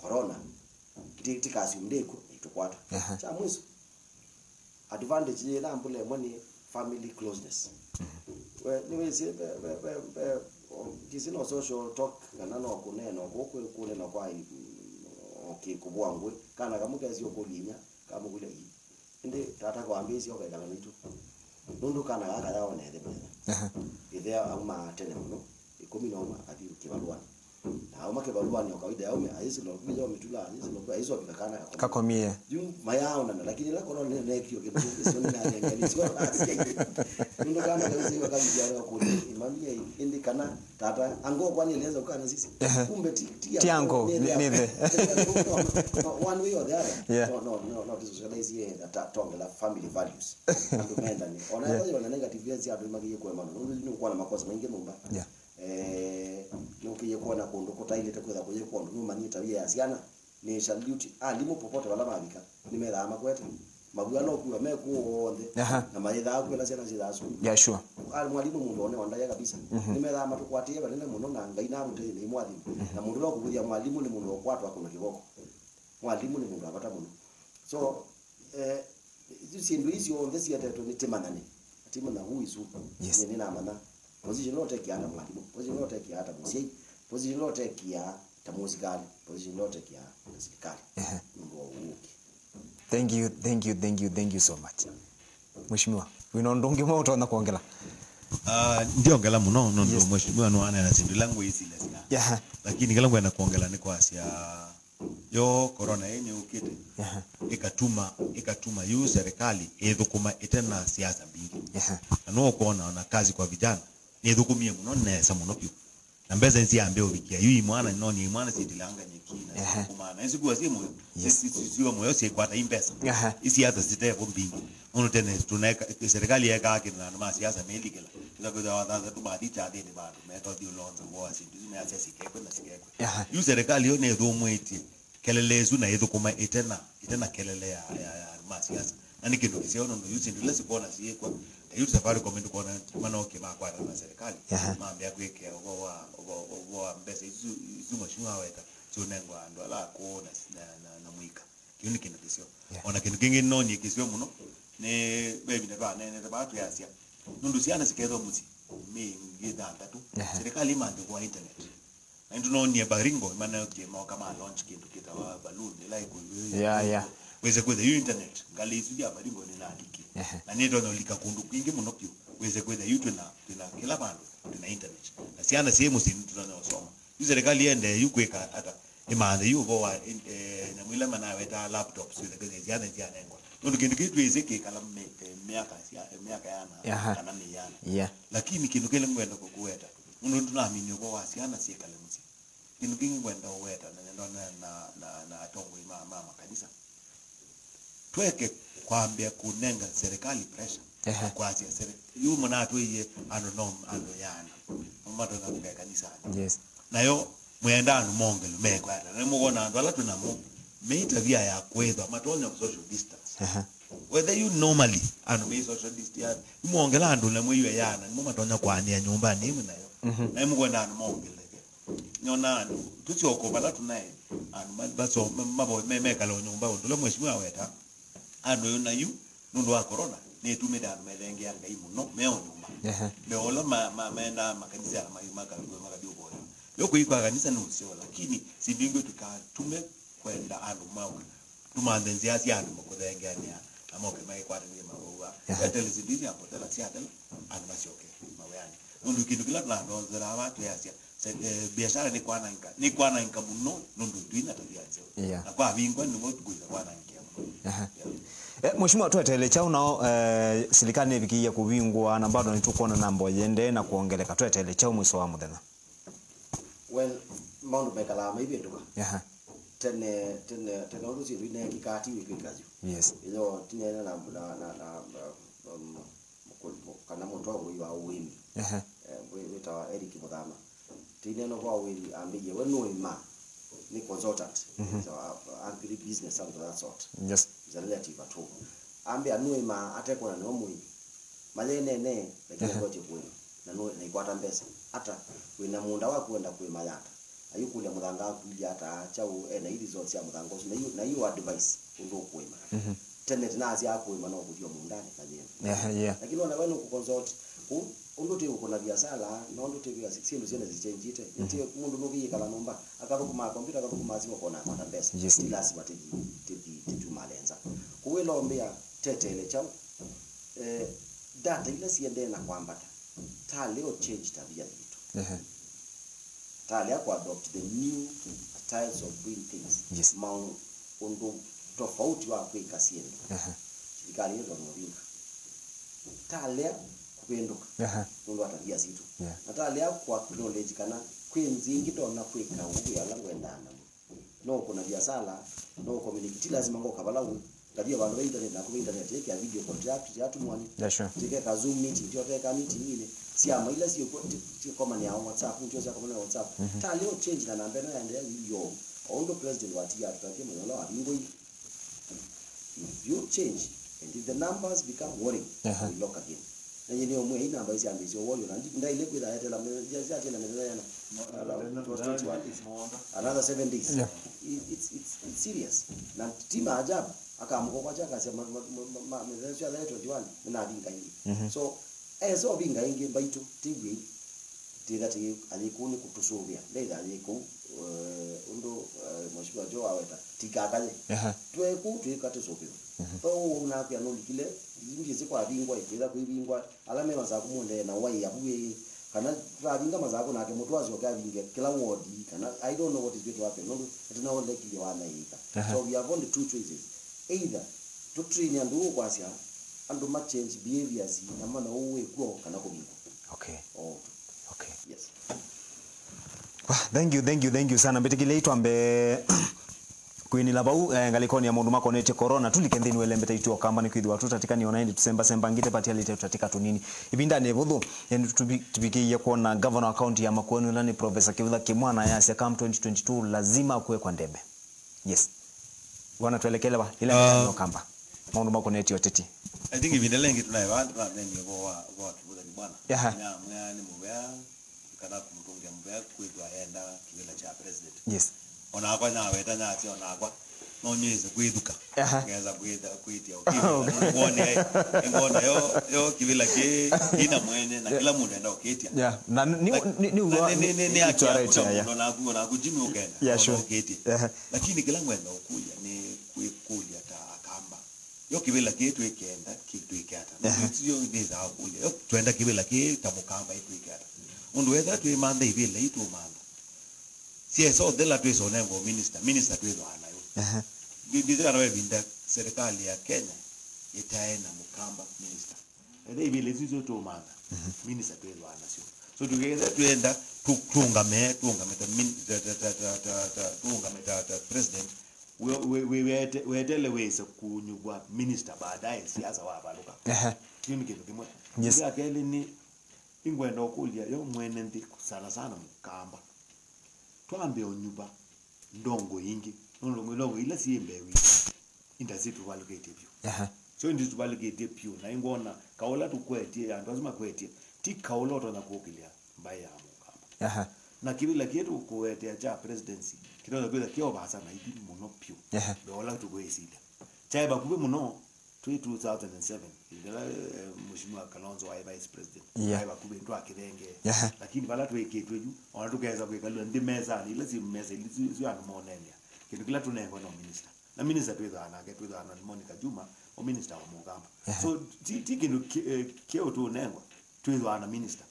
corona kitika asiumdeko itukwata cha mwiso advantage ye na mbule mwani family closeness. Well, niwezi kisino social talk kana no kuneno kokwe kule na kwa kubwangwe kana kamuka sio kulinya kama kule hii ende tata kwa ambezi yoka kana nitu nundu kana kaka yao na ede bena ide au ma tene mno ikomi no ma kadi kibalwani na au make balwani kawaida yao aizi lo kuja wametula aizi lo aizo vikakana kakomie juu mayao na lakini la corona ne kio kitu sio ni nani sio ndio kana kazi wa kazi ya kwa imamia indi kana tata ango kwani alianza kukaa na sisi kumbe tiango nive one way or the other no this is really here that talk la family values and ni ona hiyo na negative ya adu magie kwa maana ndio kwa na makosa mengi mumba nukiye kuona kundu kutaile tekweza kuje kundu numanyi tabia ya siana ni salute limo popote wala mabika nimetha makwete magua no kuwa meku onde na maitha kwela ciana cidasu sure mwalimu mundu one wandaya kabisa nimetha matukwatie banene muno na ngai na mute ni mwathimi na mundu no kubudia mwalimu ni mundu okwatwa kuna kiboko mwalimu ni mundu abata muno so this in this on this year to timanani timana who is who ni na mana position no take ya mwalimu position no take ya tamusi position no take ya tamusikali position no take ya serikali thank you so much mheshimiwa wino ndonge mo utaona kuongela ndio ngala muno ndo mheshimiwa no ana nasindu langu hizi lazima lakini ngala ngwana kuongela ni kwa asia yo corona yenye ukite ikatuma yu serikali ethukuma itena siasa mbili na no kuona na kazi kwa vijana ni thukumie muno nesa muno pio na mbeza nzi ambe obikia yu mwana no ni mwana sitilanga nyekina kumana nzigua simu sio moyo si kwata impesa isi hata sitepo mbingi uno tena tunaweka serikali yeka haki na siasa melikela ila kwa wadha tu baadhi cha dini bado meto dio lonza kwa si tumeacha sikekwe na sikekwe yu serikali yo ne dhomweti kelelezu na ethukuma itena kelele ya siasa na nikindo kisio ndo yusi ndio lesi kuona siekwa yusi safari komendo kuona maana okay makwa na serikali mambo ya kuwekea wa mbesa izu mashua weka tunengwa ndo ala kuona na mwika kiuni kindu kisio ona kindu kingi no ni kisio muno ne baby ne ba tu yasia nundu siana sikezo muzi mi ngida ndatu serikali mande kwa internet na ndio no ni baringo maana okay kama launch kindu kita wa balloon like weze kwetha yu internet ngali isudi abaringo ni naliki na neto no lika kundu kwingi muno pyo weze kwetha yu tuna kila bandu tuna internet na siana sehemu sinu tunazosoma yu serikali ende yu kweka hata imande yu bowa na mwila mana weta laptops weze kwetha siana ngo ndo kindu kitu ezeke kala miaka yana kana ni yana lakini kindu kile ngwenda kukuweta ndo tunaamini bowa siana siekale musi kindu kingi ngwenda uweta na atongo mama kanisa tweke kwambia kunenga serikali pressure kwa asia serikali yu mona tuye ando yana mmato na kwa kanisa nayo muendano mongelo mekwata na mugona ando ala tunamo meita via ya kwetha matonya social distance whether you normally and me social distance mongela ando na mwiwe yana mumatonya kwani nyumbani hivi nayo na mugona ando mongelo nyona tutsoko bala tunaye ando baso mabo memekalo nyumba ndo mheshimiwa weta ando yona yu nundo wa corona ne tumedano medenge yanga imuno meo nyumba beola maenda makanisa ya makabio boyo yoko iko kanisa no sio lakini sibingo tukatume kwenda ando mawe tumandenzi asi ando mokodenge ya amoke mai kwa ni mawa atele zidini hapo tela si atela ando masioke mawani nundo kitu kila ndo zera watu yasia biashara ni kwana inka muno nundo twina tabia zao na kwa vingwa nundo tukuza kwana inka Mheshimiwa twetele chao nao serikali nebikiya kubingwa na bado nitukona nambo yende na kuongeleka twetele chao mwiso wa muthenya well maundu bekala maybe nduka tene uruzi rine kikati wikikazi yes iyo tinena na kana muntu wa uwimi wita Eric Muthama tinena kwa uwimi ambiye we no ima ni consultant so agri business something that sort yes is a relative at home ambia nuima atekona no mwi malene lakini kwa chikuni na no na ikwata mbesa hata wina munda wa kwenda kwa mayata ayukulia muthanga kulia hata chau na ili zote ya muthanga na hiyo advice ndo kuima tenet na asia kuima no kujua mundani kanyeni lakini wana wewe ku-consult undo te ukona biashara na undo te bia 6 ndio zichenjite ndio mundu nuki kala nomba akabukuma computer akabukuma simu kona kwa mbesa lazima teji malenza kuwela ombea tetele chao data ile siende na kwambata ta leo change tabia yetu ta leo adopt the new styles of doing things mau undo tofauti wa kwa kasiendo serikali yetu ndio ta leo kupenduka ndo atabia zitu natalia kwa knowledge kana kwinzingi dona kweka ubu ya langu endana no kuna biashara no community lazima ngo kabala ngabia bantu ba internet na ku internet yake ya video contract ya tumwani tike ka zoom meeting ndio teka meeting ile si ama ile sio kama ni au WhatsApp ndio za kama WhatsApp ta leo change na namba na endelea hiyo ondo president wa tia tutakie mwana wa bingo if you change and if the numbers become worrying we lock again na yeye ndio mwe ina ambayo siambizi wao na ndio ile kwa hata la mjazi hata na mezana another 7 days it's serious na tima ajabu akaamko kwa chaka sema mezani ya leo juani na binga hii so so binga ingi baitu tiwi tidati alikuni kutusubia ndio aliko undo mheshimiwa Jo aweta tikakaje tweku twikate sopio so una pia no likile zingi zikwa bingwa ikweza kuibingwa alame maza kumunde na wai yabuye kana rabinga maza ko nake mutu azo ka binge kila wodi kana I don't know what is going to happen no tuna ole kile wana yika so we have only two choices either to train and do kwasia and to change behaviors na maana uwe kwa kana kubinga okay yes thank you sana betikile itwambe kwini labau ngalikoni ya mundu makonete corona tulikendeni welembeta itwa kamba ni kwithwa tutatikani onaindi tusemba ngite patia lite tutatika tunini ibinda ne budhu tubikiye kuona governor account ya Makueni lani Professor Kivutha Kimwana yase kam 2022 lazima kuwe kwa ndebe yes wana tuelekelewa ile ndio kamba mundu makonete yoteti I think ibinda lengi tunayo watu nani kwa Kivutha Kimwana ni mbea kana kumtungia mbea kwithwa enda kivila cha president yes ona kwa na weta na ati ona kwa no nyeze kwithuka ngeza kwitia ukibone ngona yo kivila ke ina mwene na kila mundu enda ukitia na ni actually na kujimi ukenda ukitia lakini kila mwenda ukuja ni kuikuja ta yo kibela kitu ikenda kitu ikata yo ndiza kuja yo twenda kibela kitu tamukamba itu ikata undu wetha tu imanda ibile itu manda sie so de la tu so nengo minister tu ndo anayo ndiza kana wevinda serikali ya Kenya itaenda mukamba minister ende ibile zizo tu manda minister tu ndo anasio so together tuenda tuungame president we tell ways kunyugwa minister baadaye siasa wa baluka kini kitu kimwe ya kele ni ingwenda okulia yo mwene ndi sana mukamba twambe onyuba ndongo yingi ndongo ile siembewi indasitu valugate pyo so ndi tuvalugate pyo na ingona kaola tukwetie andu azima kwetie ti kaola to na kukilia mbaya mukamba na kibila kietu kuetea cha presidency kidogo kweza kio basa na ibi muno pyo dola tukwesida chaiba kube muno 2007 ndela mheshimiwa Kalonzo wa vice president chaiba kube ndo akirenge lakini bala tweketwe ju ona tukaweza kuikalwa ndi meza ile si meza ile si anomonenia kitu kila tunengo no minister na minister tweza anake tweza ana Monica Juma o minister wa Mugamba so tikindu kio tu nengo tweza ana minister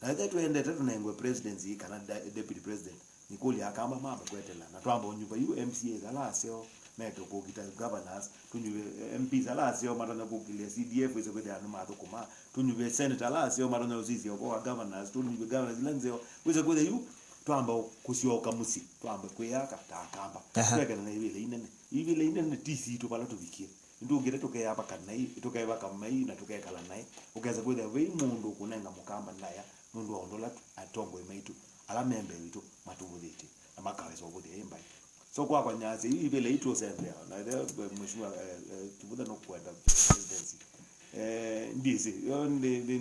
na that tuende tunengwe presidency kana deputy president nikoli akamba mama kwetela na twamba unyuba UMCA zalasio meto kokita governors tunyube MP zalasio matana kokile CDF izo kwete anu matho kuma tunyube senator lasio matana uzizi kwa governors tunyube governors lenzeo wizo kwete yu twamba kusioka musi twamba kweyaka takamba kwekana na ibile inene TC to bala to bikie ndu ngire toke hapa kana hii toke hapa kama hii na toke kala naye ukaanza kwenda we mundu kunenga mukamba naya mundu ondola atongo imaitu ala membe witu matubuthiti na makawezo obuthe imba so kwa nyaze ibele itu sembea na mheshimiwa tubutha no kwenda presidency ndizi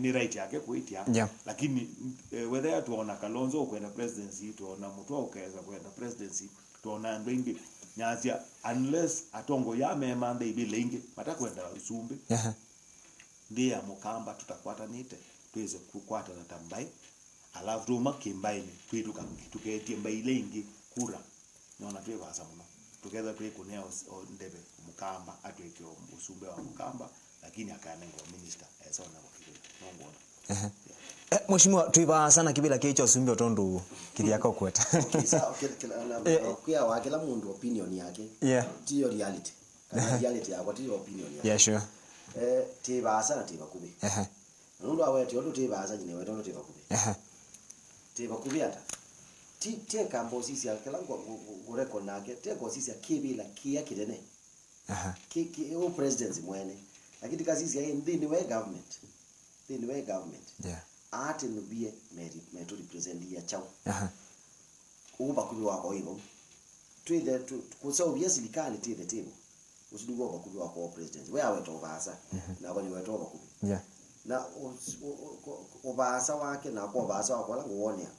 ni right yake kuitia lakini whether tuona Kalonzo kwenda presidency tuona mtu ukaweza kwenda presidency tuona ndingi nyazia unless atongo ya memanda ibile ingi matakwenda usumbe ndia mukamba tutakwata nite tuweze kukwata na tambai alafu tuma kimbaini kwetu tuketie mbaile ingi kura naona tuwe basa muno together tuwe kunea ndebe mukamba atweke usumbe wa mukamba lakini akanengo minister sawa na wakili nongona mheshimiwa tuiba sana kibila kicho usumbe otondu kiliaka kweta sawa kwa wakila mundu opinion yake tiyo reality reality yako tiyo opinion yake sure tiba sana tiba kubi nundu aweti odo tiba asa nyine wedo tiba kubi tiba kubi ata tie kambo sisi akela ngoreko nake tie ko sisi akibila kia kidene ki o presidency mwene lakini kazi sisi ndini we government ate nubie meto represent ya chao uba kubi wako hivyo twende kusa obviously kali tie table usidugo bakubi wako president we aweto basa na bali weto bakubi na obasa wake na kwa basa wako la nguonia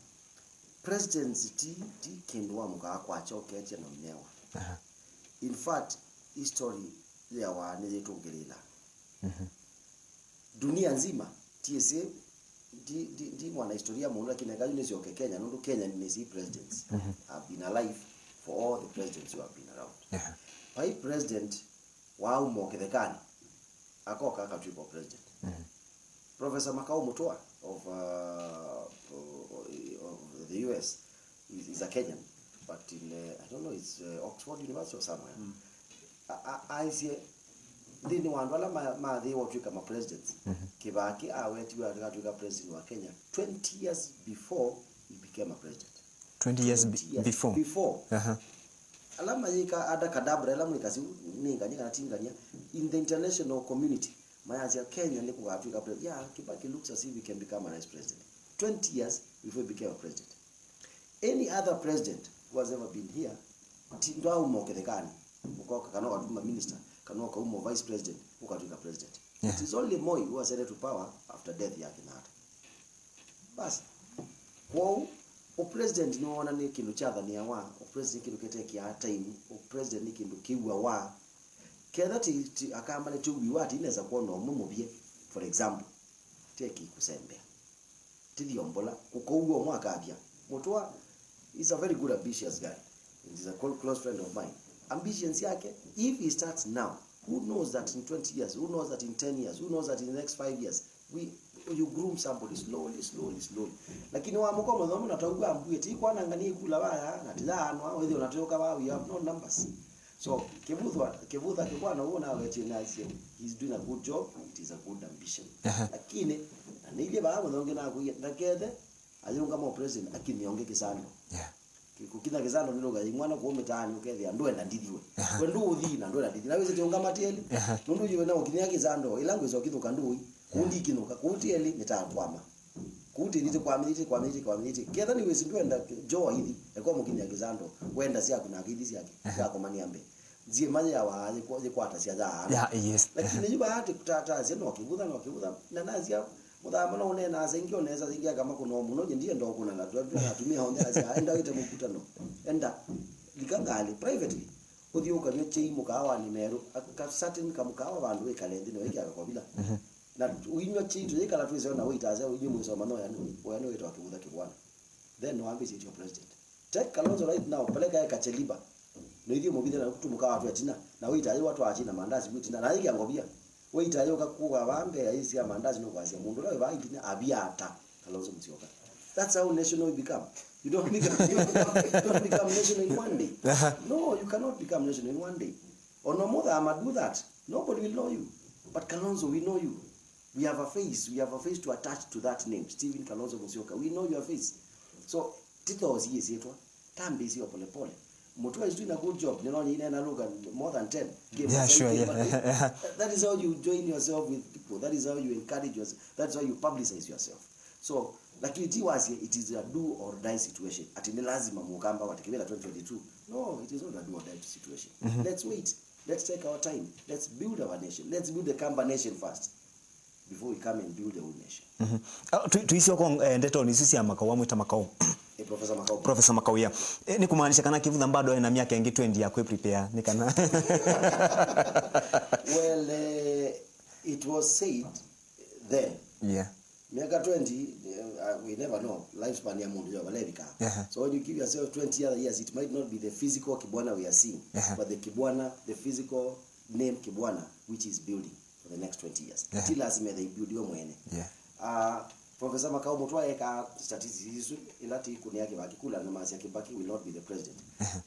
presidency ti kindwa muka kwa choke che no mnewa in fact history ya wane zetu ngelila dunia nzima TSA di mwana historia mwana kinagaji nesi oke Kenya nundu Kenya ni nesi presidents have been alive for all the presidents who have been around by president wa umokethekani akoka akatuipo president Professor Makau Mutua of the US is a Kenyan but in I don't know it's Oxford University or somewhere I see ndini wandu ala maadhi watuika ma president Kibaki aweti wa president wa Kenya 20 years before he became a president 20 years before alama yika ada kadabra alama ikasi ninganya natinganya in the international community mayazi Kenya ni kwa Africa president Kibaki looks as if he can become a vice president 20 years before he became a president any other president who has ever been here ndo umokethekani ukoka kanoka tuma minister kanoka umo vice president ukatuka president it is only Moi who was headed to power after death ya Kenyatta bas kwa o president ni wana ni kindu cha ni wa o president kindu keteki ya time o president ni kindu kiwa wa kenda ti akamba tu biwati inaweza kuona mumubie for example teki kusembea tidiombola kuko uwo mwaka abia Mutua is a very good ambitious guy. He's a close friend of mine. Ambitions yake if he starts now Who knows that in 20 years? Who knows that in 10 years? Who knows that in the next 5 years? You groom somebody slowly. Lakini wa mko mwanzo mnatauga ambuye ti kwa nangani kula baya na tizano wewe unatoka wa we have no numbers. So kivutha kibwana uona wechenazi he's doing a good job, it is a good ambition. Lakini nile ba mwanzo na kuya ndakede ayunga mo president akiniongea kisando. Kukina kizando nilo ga mwana ko metani ukethe andwenda ndithiwe kwendu uthi na ndwenda ndithi na wese tionga mateli nundu yiwe na ukinya kizando ilangu izo kithuka ndui kundi kinuka kutieli nitakwama kuti ndite kwa minute ketha ni wese ndwenda joa hithi eko mukinya kizando wenda sia kuna kithi siake yako maniambe zie manya ya waje kwata sia za yes lakini yuba hati kutata sia no kibudha na nazia mudama no nena zengi oneza zingia kama kuno muno ndiye ndo kuna la tunatumia honda sia enda wite mukutano enda likangali privately uthi ukanyo chei mukawa ni meru ka certain kamukawa bandu wekalende no wiki akakobila na uinywa chei tuyekala tuize na wita za unywe mwizo mano yani wito akibudha kibwana then no ambisi your president take Kalonzo right now peleka kacheliba no ithi mubithe na kutumukawa watu atina na wita watu achina mandazi witina na yiki angobia wita yoka kuwa bambe aisi ya mandazi no kwasi mundu lawe baiti abiata Kalonzo Musyoka. That's how national we become. You don't become national in one day. No, you cannot become national in one day. Or no more than do that. Nobody will know you. But Kalonzo, we know you. We have a face. We have a face to attach to that name, Stephen Kalonzo Musyoka. We know your face. So Tito was here, Tambi is your pole. Mutua is doing a good job. You know, you look at more than 10. Yeah, sure. Yeah. That is how you join yourself with people. That is how you encourage yourself. That's how you publicize yourself. So, like it was here, it is a do or die situation. At in the lazima mukamba watakibela 2022. No, it is not a do or die situation. Let's wait. Let's take our time. Let's build our nation. Let's build the Kamba nation first before we come and build the whole nation. Tuisio kwa ndeto ni sisi ya makao mwita makao. Professor Makau ya. Ni kumaanisha kana Kivutha bado na miaka ingi 20 ya ku prepare ni kana. Well, it was said then. Yeah. Miaka 20, we never know. Lifespan ya mundu ya walevika. So when you give yourself 20 other years, it might not be the physical Kibwana we are seeing, but the Kibwana, the physical name Kibwana, which is building for the next 20 years. Till as may they build your mwene. Professor Makau Mutwa eka statistics ilati kuniaki bakikula na masi Kibaki will not be the president.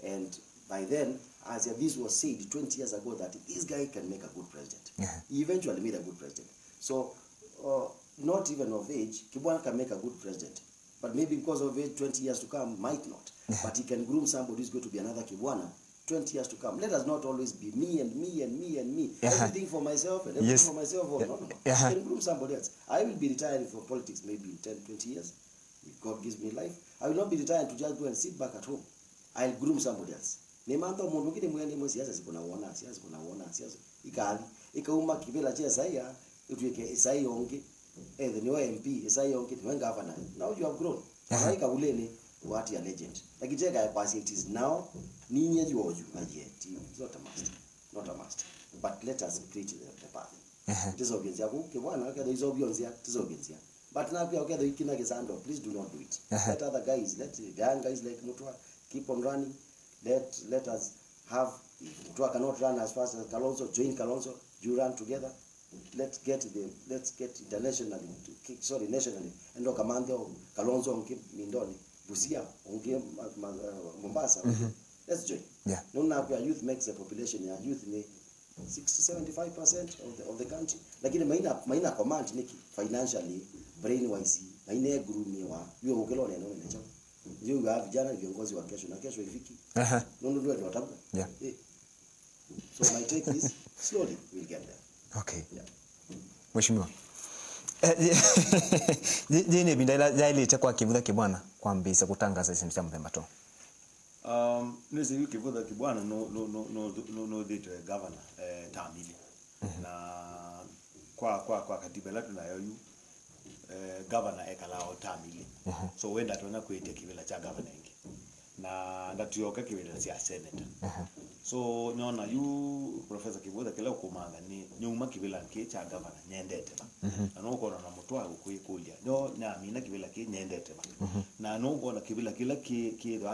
And by then, as this was said 20 years ago, that this guy can make a good president. He eventually made a good president. So, not even of age, Kibwana can make a good president. But maybe because of age, 20 years to come, might not. But he can groom somebody who's going to be another Kibwana 20 years to come. Let us not always be me and me and me and me. Everything for myself and everything for myself. No. I can groom somebody else. I will be retiring from politics maybe in 10, 20 years. If God gives me life. I will not be retiring to just go and sit back at home. I'll groom somebody else. Nemando mundu ngine mwende mwe siasa sikuna wona, siasa. Ikali. Ikauma kibela cha saya, utuweke sai onge. The new MP, sai onge, the governor. Now you have grown. Maika ulele what your legend. Like it is now ninye juoju yet. It's not a must. But let us create the path. It is obvious. There is obvious. But now please do not do it. Let other guys, let the young guys like Mutwa keep on running. Let us have, if Mutwa cannot run as fast as Kalonzo, join Kalonzo, you run together. Let's get internationally, nationally. And look, Amando, Kalonzo, on Mindoni, Busia, on Mombasa. Let's join. No, now your youth makes the population, your youth may 60-75% of the country. Like in maina command financially, brain-wise, maina grumiwa, you ukelone no necha. You have vijana viongozi wa kesho na kesho ifiki. No watabu. So my take is slowly we'll get there. Okay. Mheshimiwa. Jene bindala jailete kwa Kivutha Kibwana kwambisa kutangaza isindu cha Mpemba to. Nese yu Kivutha Kibwana no date governor Tamili. Na kwa katiba letu na yu governor ekalao Tamili. So wenda tuona kuite kivila cha governor ingi. Na ndatuyoka kivila cha senator. So nyona yu Professor Kivutha kila ukumanga ni nyuma kivila nke cha governor nyendete ba. Na nuko na Mutwa ukuyikulia. No na mina kivila ke nyendete ba. Na nuko na kivila kila kido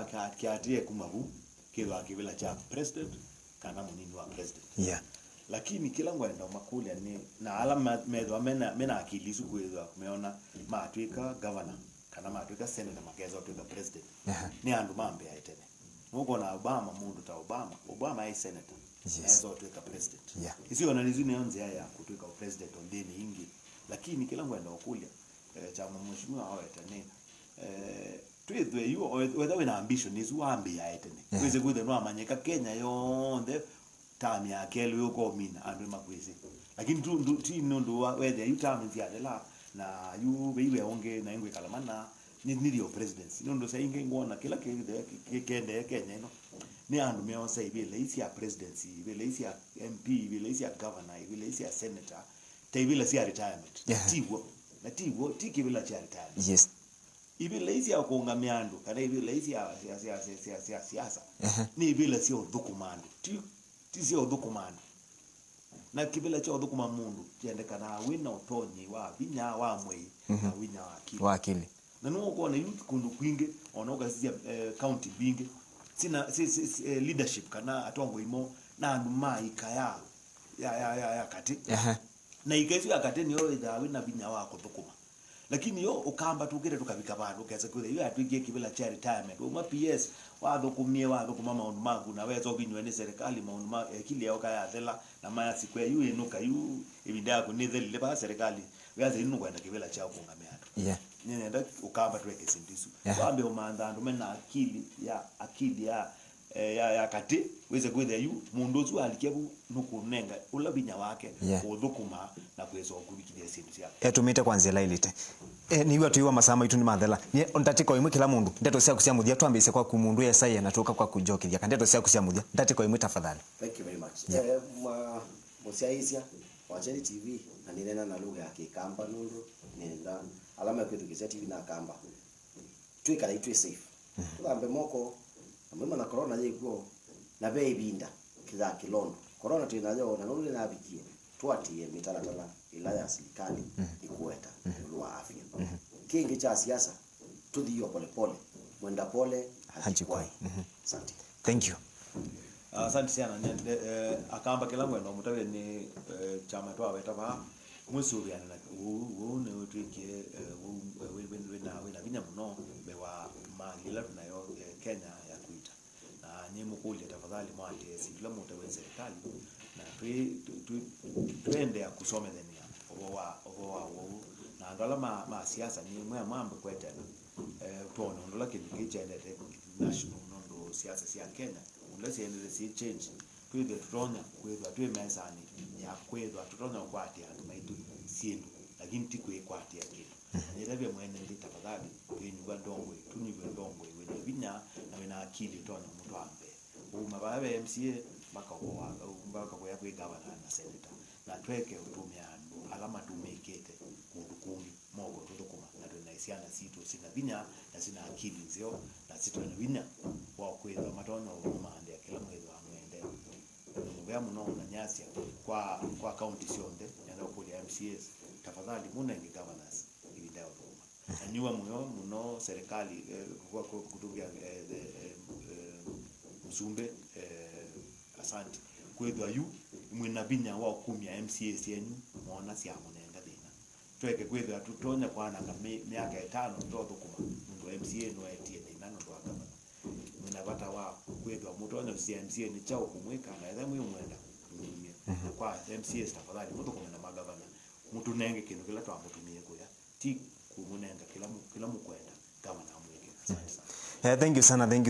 atie kumabu kido kivila cha president kana munini wa president. lakini kila ngwenda makulia ni na ala medwa mena akili su kwethwa kumeona matwika governor kana matwika senator makeza otwika president ni andu mambe aitene nuko na Obama mundu ta Obama ai senator Yes. otwika president Yeah. isiyo na nizuni onze ya kutwika president ondeni ingi lakini kila ngwenda okulia chama mheshimiwa awetene twithwe you whether we ambition is wambi aitene kweze kuthe no amanyeka Kenya yonde time ya kelo yuko mina andu makwezi lakini tu nundu whether you time nziadela na you beiwe onge na ingwe kalamana ni dio presidency nundu sa inge ngona kila kende Kenya no ni andu me onse ibile isi ya presidency ibile isi ya MP ibile isi ya governor ibile isi ya senator tebile si ya retirement tiwo tikibila cha retirement Yes. ibile isi ya kuungamia andu kana ibile isi ya siasa ni ibile sio dhukumando ti sio dhukumando na kibila cha dhukuma mundu kiendekana wina utonyi wa vinya wa mwei na winya wa akili na nuko kuona youth kundu kwinge onoga sia county binge sina leadership kana atongo imo na andu maika ya kati na ikezi ya kati ni yo ida wina vinya wa kuthukuma lakini yo ukamba tukire tukabika bandu keza kule yo atwigie kibila cha retirement uma PS wathukumie wathukuma maundu magu na wezo binywe ni serikali maundu ma kile yao kaya thela na maya sikwe yu inuka yu ibinda ko ni thele ba serikali wezo inu kwenda kibila cha kungamia Yeah. nenda ukamba tweke sindisu wambe umanda andu mena akili ya kati weze kwetha yu mundu zu alikiabu nukunenga ula binya wake uthukuma na kwezo kubikilia sindu cia tumite kwanzia lailite ni iwa tuiwa masama itu ni mathela ni ndatiko imwe kila mundu ndeto cia kucia muthia twambise kwa kumundu yesaya na tuka kwa kujokithia kandi ndeto cia kucia muthia ndatiko imwe tafadhali. Thank you very much. Musiaisia wacheni TV na ninena na lugha ya Kikamba nundu nenda alama kwetu kizia TV na Kamba twikara itwe safe tugambe moko amema na corona yego na be ibinda kiza kilondo corona tunayo na nundu na bikie twatie mitaratara ila ya serikali ikueta lwa afya kingi cha siasa tudhiyo pole pole mwenda pole hajikwai. Asante. Thank you. Asante sana akamba kila mwendo mutawe ni chama twa weta ba musubiana na ne utwike wena binya muno bewa magila tunayo Kenya ya kuita na nyemu kulia tafadhali mwate kila mutawe serikali na twende ya kusome denia owa na ndola ma siasa ni mambo kweta tuone ndola kichende national ndo siasa sia Kenya unless si change kwethe tutonya kwetha twe mesani ya kwetha tutonya kwati andu maitu siendu lakini tikwe kwati yake nirebe mwene ndi tafadhali kwenyuga ndongwe tunyuga ndongwe wene binya na wena akili tonya mtu ambe umababe MCA mpaka kwa yakwe governor na senator na tweke utumia alama tumekete mundu kungi mogo tudukuma na tunaisiana situ sina binya na sina akili nzio na situ na binya wa kwetha matono umande kila mwezi wa mwende ngobea muno na nyasia kwa county sionde yana kuli MCAs tafadhali munenge governors ibidao ruma anyua muno serikali kwa kutubia msumbe asante kwetha yu mwina binya wa 10 ya MCAs yenu muona sia munenga thina tweke kwetha tutonya kwana miaka 5 ndotokuma mundu MCA no etie thina ndo akaba mwina bata wa kwetha mutonya cia MCA ni chao kumweka na etha mwe mwenda mumie kwa MCAs tafadhali mutu kumena magavana mutu nenge kindu kila twamutumie kuya ti kumunenga kila mukwenda kama na mweke asante sana.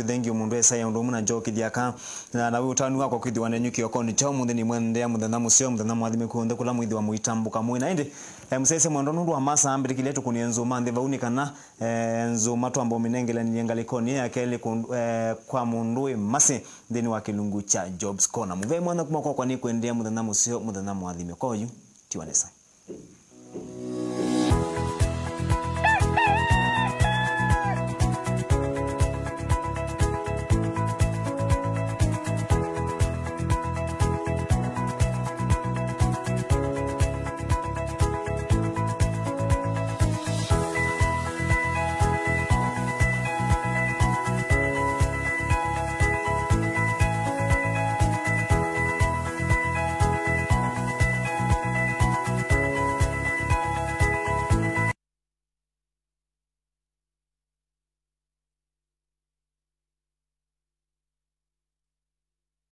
Thank you mundu esa ya undu muna njokithia ka na utani wako kwithwa na nyuki okoni cha mundu ni mwende muthana musio muthana mwathime kuonde kula mwithi wa muitambuka mwina indi musese mwendo nundu wa masa ambiri kiletu kuni enzo mande vauni kana enzo matu ambo minengele ni ngalikoni ya kele kwa mundu mase thini wa kilungu cha Jobs Corner muve mwana kuma kwa ni kwendea muthana musio muthana mwathime kwa yu tiwanesa.